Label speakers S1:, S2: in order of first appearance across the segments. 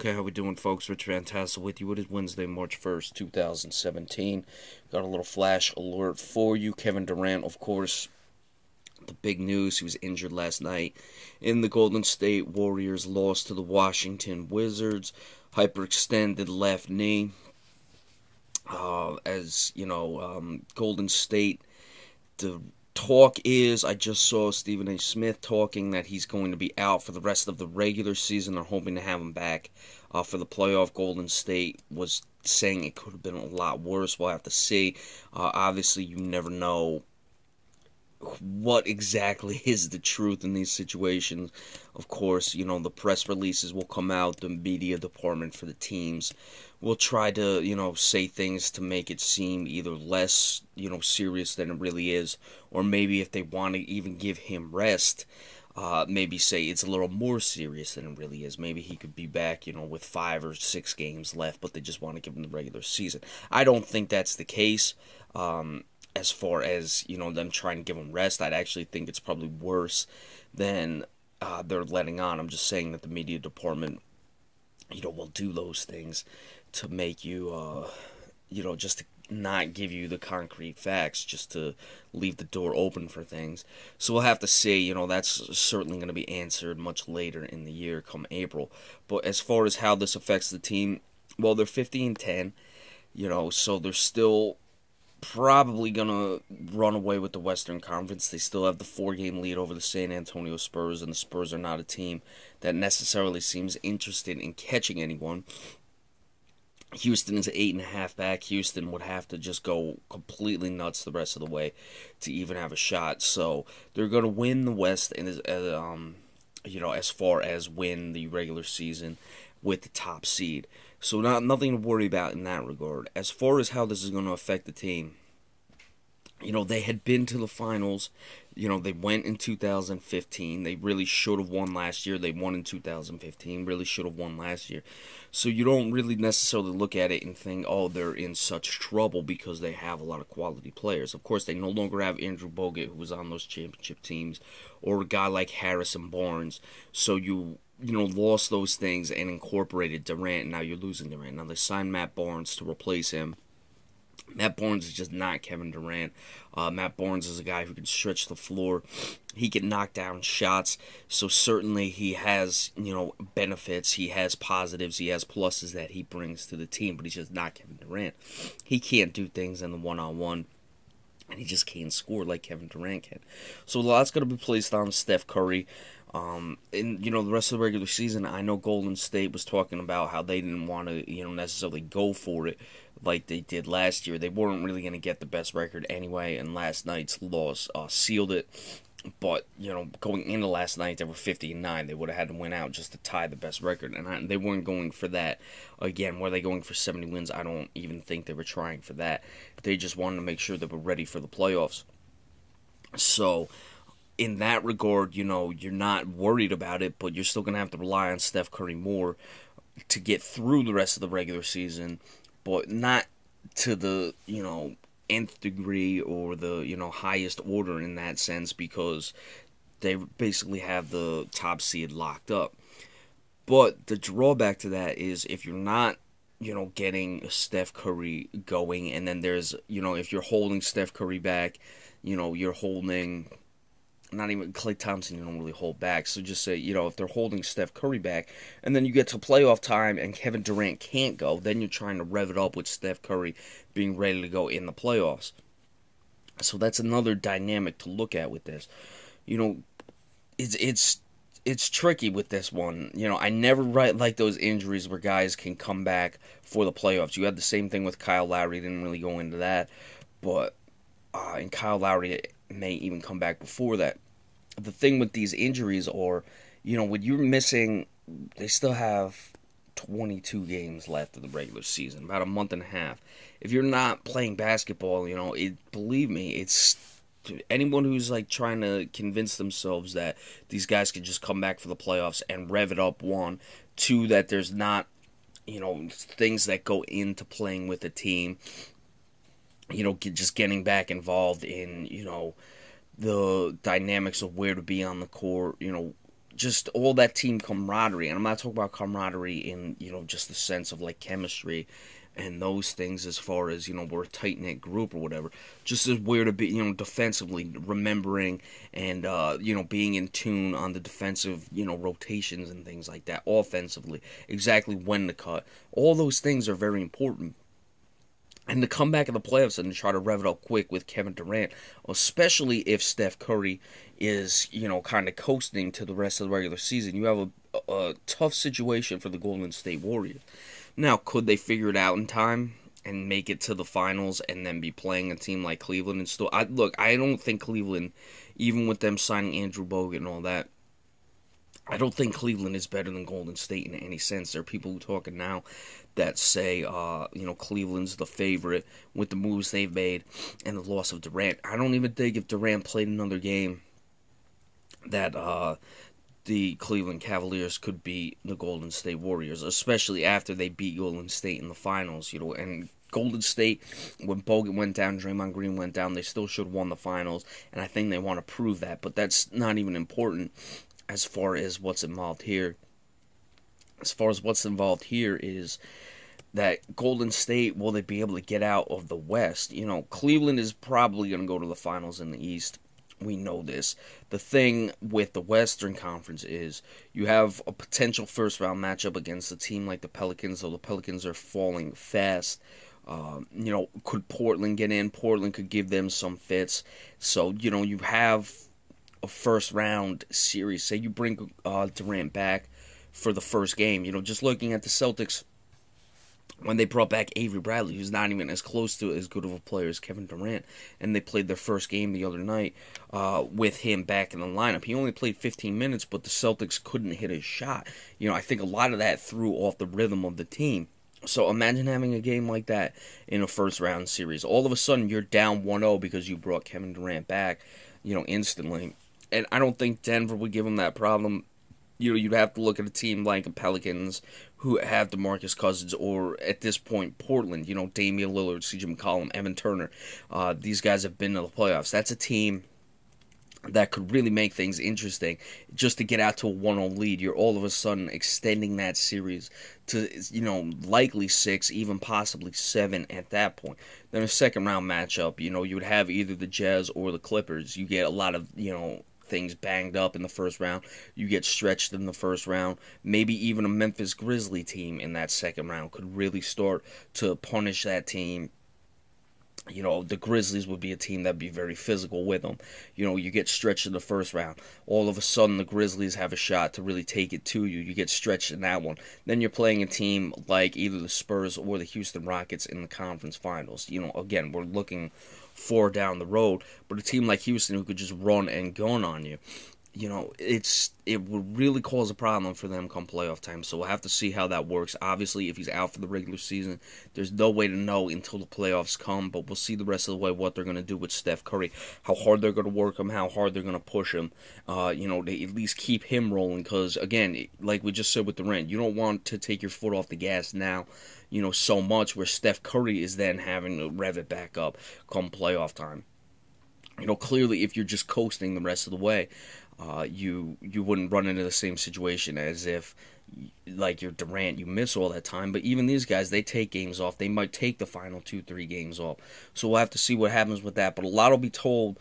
S1: Okay, how we doing, folks? Rich Fantastic with you. It is Wednesday, March 1st, 2017. Got a little flash alert for you. Kevin Durant, of course, the big news. He was injured last night in the Golden State Warriors loss to the Washington Wizards. Hyperextended left knee. As you know, Golden State, the talk is, I just saw Stephen A. Smith talking that he's going to be out for the rest of the regular season. They're hoping to have him back for the playoff. Golden State was saying it could have been a lot worse. We'll have to see. Obviously, you never know what exactly is the truth in these situations. Of course, the press releases will come out, the media department for the teams will try to, say things to make it seem either less, serious than it really is, or maybe if they want to even give him rest, maybe say it's a little more serious than it really is. Maybe he could be back, with 5 or 6 games left, but they just want to give him the regular season. I don't think that's the case. As far as, them trying to give him rest, I'd actually think it's probably worse than they're letting on. I'm just saying that the media department, will do those things to make you, just to not give you the concrete facts, just to leave the door open for things. So we'll have to see. That's certainly going to be answered much later in the year, come April. But as far as how this affects the team, well, they're 15-10, so they're still probably gonna run away with the Western Conference. They still have the 4-game lead over the San Antonio Spurs, and the Spurs are not a team that necessarily seems interested in catching anyone. Houston is 8.5 back. Houston would have to just go completely nuts the rest of the way to even have a shot. So they're gonna win the West, and as far as win the regular season with the top seed. So nothing to worry about in that regard. As far as how this is going to affect the team, they had been to the finals. They went in 2015. They really should have won last year. They won in 2015. Really should have won last year. So you don't really necessarily look at it and think, oh, they're in such trouble because they have a lot of quality players. Of course, they no longer have Andrew Bogut, who was on those championship teams, or a guy like Harrison Barnes. So you lost those things and incorporated Durant, and now you're losing Durant. Now they signed Matt Barnes to replace him. Matt Barnes is just not Kevin Durant. Matt Barnes is a guy who can stretch the floor. He can knock down shots. So certainly he has, benefits. He has positives. He has pluses that he brings to the team, but he's just not Kevin Durant. He can't do things in the one-on-one, and he just can't score like Kevin Durant can. So a lot's going to be placed on Steph Curry. And the rest of the regular season, I know Golden State was talking about how they didn't want to, necessarily go for it like they did last year. They weren't really going to get the best record anyway, and last night's loss sealed it. But, going into last night, they were 50-9. They would have had to win out just to tie the best record, and they weren't going for that. Again, were they going for 70 wins? I don't even think they were trying for that. They just wanted to make sure they were ready for the playoffs. So in that regard, you're not worried about it, but you're still going to have to rely on Steph Curry more to get through the rest of the regular season, but not to the, nth degree or the, highest order in that sense, because they basically have the top seed locked up. But the drawback to that is if you're not, getting Steph Curry going, and then there's, if you're holding Steph Curry back, you're holding, not even Klay Thompson, you don't really hold back. So just say, if they're holding Steph Curry back, and then you get to playoff time and Kevin Durant can't go, then you're trying to rev it up with Steph Curry being ready to go in the playoffs. So that's another dynamic to look at with this. It's tricky with this one. I never like those injuries where guys can come back for the playoffs. You had the same thing with Kyle Lowry. Didn't really go into that, but and Kyle Lowry may even come back before that. The thing with these injuries are, when you're missing, they still have 22 games left of the regular season, about a month and a half. If you're not playing basketball, believe me, it's anyone who's trying to convince themselves that these guys can just come back for the playoffs and rev it up. 1, 2, that there's not, things that go into playing with a team. Just getting back involved in, the dynamics of where to be on the court, just all that team camaraderie. And I'm not talking about camaraderie in, just the sense of like chemistry and those things as far as, we're a tight knit group or whatever. Just as where to be, defensively, remembering and, being in tune on the defensive, rotations and things like that. Offensively, exactly when to cut. All those things are very important. And to come back in the playoffs and try to rev it up quick with Kevin Durant, especially if Steph Curry is, kind of coasting to the rest of the regular season, you have a tough situation for the Golden State Warriors. Now, could they figure it out in time and make it to the finals and then be playing a team like Cleveland and still? I don't think Cleveland, even with them signing Andrew Bogut and all that, I don't think Cleveland is better than Golden State in any sense. There are people who are talking now that say, Cleveland's the favorite with the moves they've made and the loss of Durant. I don't even think if Durant played another game that the Cleveland Cavaliers could beat the Golden State Warriors, especially after they beat Golden State in the finals, and Golden State, when Bogut went down, Draymond Green went down, they still should have won the finals, and I think they want to prove that, but that's not even important as far as what's involved here. As far as what's involved here is that Golden State, will they be able to get out of the West? Cleveland is probably going to go to the finals in the East. We know this. The thing with the Western Conference is you have a potential first round matchup against a team like the Pelicans, though the Pelicans are falling fast. Could Portland get in? Portland could give them some fits. So, you have a first round series. Say you bring Durant back for the first game. Just looking at the Celtics, when they brought back Avery Bradley, who's not even as close to as good of a player as Kevin Durant, and they played their first game the other night with him back in the lineup. He only played 15 minutes, but the Celtics couldn't hit his shot. I think a lot of that threw off the rhythm of the team. So imagine having a game like that in a first round series. All of a sudden, you're down 1-0 because you brought Kevin Durant back, instantly. And I don't think Denver would give him that problem. You'd have to look at a team like the Pelicans who have DeMarcus Cousins, or at this point, Portland, Damian Lillard, CJ McCollum, Evan Turner. These guys have been to the playoffs. That's a team that could really make things interesting. Just to get out to a 1-0 lead, you're all of a sudden extending that series to, likely 6, even possibly 7 at that point. Then a second round matchup, you would have either the Jazz or the Clippers. You get a lot of, things banged up in the first round. You get stretched in the first round. Maybe even a Memphis Grizzly team in that second round could really start to punish that team. The Grizzlies would be a team that would be very physical with them. You get stretched in the first round. All of a sudden, the Grizzlies have a shot to really take it to you. You get stretched in that one. Then you're playing a team like either the Spurs or the Houston Rockets in the conference finals. Again, we're looking far down the road, but a team like Houston who could just run and gun on you, it would really cause a problem for them come playoff time. So we'll have to see how that works. Obviously, if he's out for the regular season, there's no way to know until the playoffs come, but we'll see the rest of the way what they're going to do with Steph Curry, how hard they're going to work him, how hard they're going to push him, to at least keep him rolling, because, again, like we just said with Durant, you don't want to take your foot off the gas now, so much where Steph Curry is then having to rev it back up come playoff time. Clearly, if you're just coasting the rest of the way, you wouldn't run into the same situation as if, like you're Durant, you miss all that time. But even these guys, they take games off. They might take the final 2-3 games off. So we'll have to see what happens with that. But a lot will be told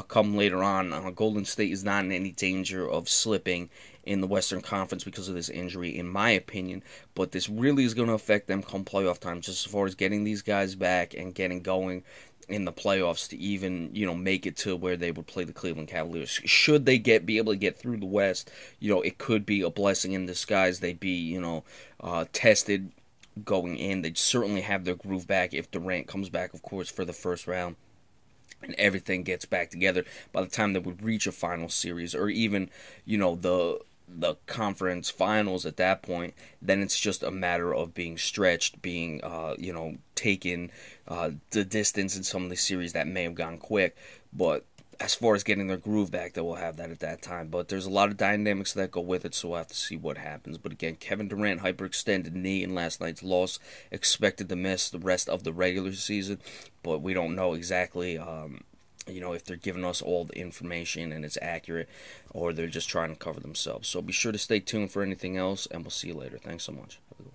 S1: come later on. Golden State is not in any danger of slipping in the Western Conference because of this injury, in my opinion. But this really is going to affect them come playoff time, just as far as getting these guys back and getting going in the playoffs to even, make it to where they would play the Cleveland Cavaliers. Should they be able to get through the West, it could be a blessing in disguise. They'd be, tested going in. They'd certainly have their groove back if Durant comes back, of course, for the first round, and everything gets back together by the time they would reach a final series, or even, the conference finals at that point. Then it's just a matter of being stretched, being, taken the distance in some of the series that may have gone quick. But as far as getting their groove back, they will have that at that time. But there's a lot of dynamics that go with it, so we'll have to see what happens. But again, Kevin Durant hyperextended knee in last night's loss, expected to miss the rest of the regular season, but we don't know exactly if they're giving us all the information and it's accurate, or they're just trying to cover themselves. So be sure to stay tuned for anything else, and we'll see you later. Thanks so much. Have a good one.